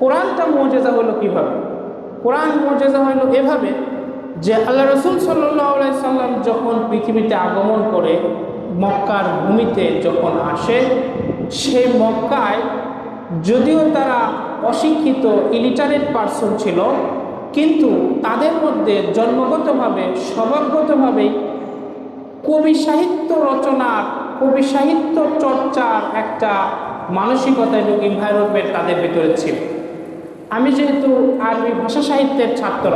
কোরআনটা মুজিজা হলো কিভাবে? কোরআন মুজিজা হলো এভাবে যে আল্লাহ রসুল সাল্লাল্লাহু আলাইহি সাল্লাম যখন পৃথিবীতে আগমন করে মক্কার ভূমিতে যখন আসে, সেই মক্কায় যদিও তারা অশিক্ষিত ইলিটারেট পার্সন ছিল, কিন্তু তাদের মধ্যে জন্মগতভাবে স্বভাবগতভাবেই কবি সাহিত্য রচনার, কবি সাহিত্য চর্চার একটা মানসিকতা এবং এনভায়রনমেন্ট তাদের ভেতরে ছিল। আমি যেহেতু আরবি ভাষা সাহিত্যের ছাত্র,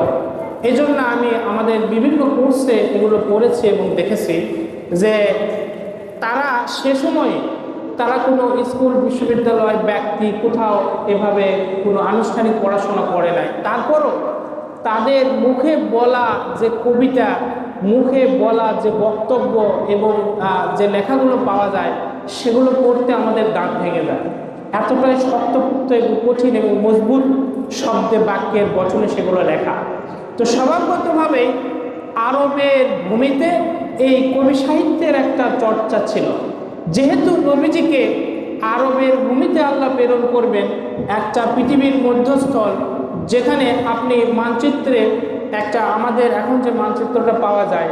এজন্য আমি আমাদের বিভিন্ন কোর্সে এগুলো পড়েছি এবং দেখেছি যে তারা সে সময়ে তারা কোনো স্কুল বিশ্ববিদ্যালয় ব্যক্তি কোথাও এভাবে কোনো আনুষ্ঠানিক পড়াশোনা করে নাই, তারপরও তাদের মুখে বলা যে কবিতা, মুখে বলা যে বক্তব্য এবং যে লেখাগুলো পাওয়া যায়, সেগুলো পড়তে আমাদের দাঁত ভেঙে যায়। এতটাই শক্তপুক্ত এবং কঠিন এবং মজবুত শব্দে, বাক্যের বচনে সেগুলো লেখা। তো স্বভাবগতভাবেই আরবের ভূমিতে এই কবি সাহিত্যের একটা চর্চা ছিল। যেহেতু নবীজিকে আরবের ভূমিতে আল্লাহ প্রেরণ করবেন, একটা পৃথিবীর মধ্যস্থল, যেখানে আপনি মানচিত্রে একটা, আমাদের এখন যে মানচিত্রটা পাওয়া যায়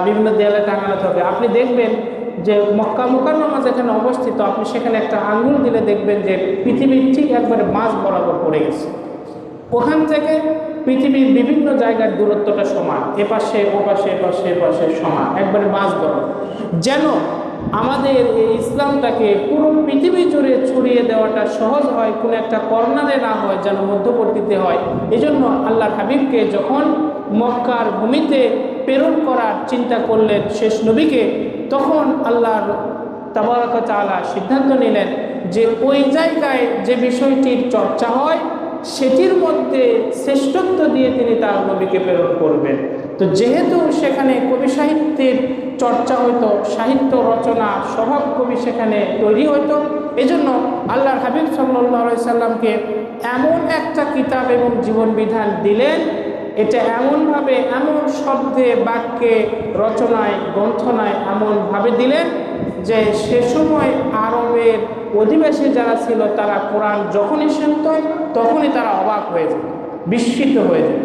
বিভিন্ন দেয়ালে টাঙানো থাকে, আপনি দেখবেন যে মক্কা মুকাররমা যেখানে অবস্থিত, আপনি সেখানে একটা আঙ্গুল দিলে দেখবেন যে পৃথিবীর ঠিক একবারে মাঝ বরাবর পড়ে গেছে। ওখান থেকে পৃথিবীর বিভিন্ন জায়গার দূরত্বটা সমান, এপাশে ওপাশে, এপাশে এপাশে সমান, একবারে মাঝ বরাবর। যেন আমাদের এই ইসলামটাকে পুরো পৃথিবী জুড়ে ছড়িয়ে দেওয়াটা সহজ হয়, কোনো একটা কর্নারে না হয়, যেন মধ্যবর্তীতে হয়। এজন্য আল্লাহর হাবিবকে যখন মক্কার ভূমিতে প্রেরণ করার চিন্তা করলেন শেষ নবীকে, তখন আল্লাহর তাবারাক ওয়া তাআলা সিদ্ধান্ত নিলেন যে ওই জায়গায় যে বিষয়টির চর্চা হয় সেটির মধ্যে শ্রেষ্ঠত্ব দিয়ে তিনি তার নবীকে প্রেরণ করবেন। তো যেহেতু সেখানে কবি সাহিত্যের চর্চা হইতো, সাহিত্য রচনা, স্বভাব কবি সেখানে তৈরি হইতো, এজন্য আল্লাহর হাবিব সাল্লাল্লাহু আলাইহি সাল্লামকে এমন একটা কিতাব এবং জীবন বিধান দিলেন, এটা এমনভাবে, এমন শব্দে, বাক্যে, রচনায়, গ্রন্থনায় এমনভাবে দিলেন যে সে সময় আরবের অধিবাসী যারা ছিল তারা কোরআন যখনই শুনত তখনই তারা অবাক হয়ে যেত, বিস্মিত হয়ে যেত।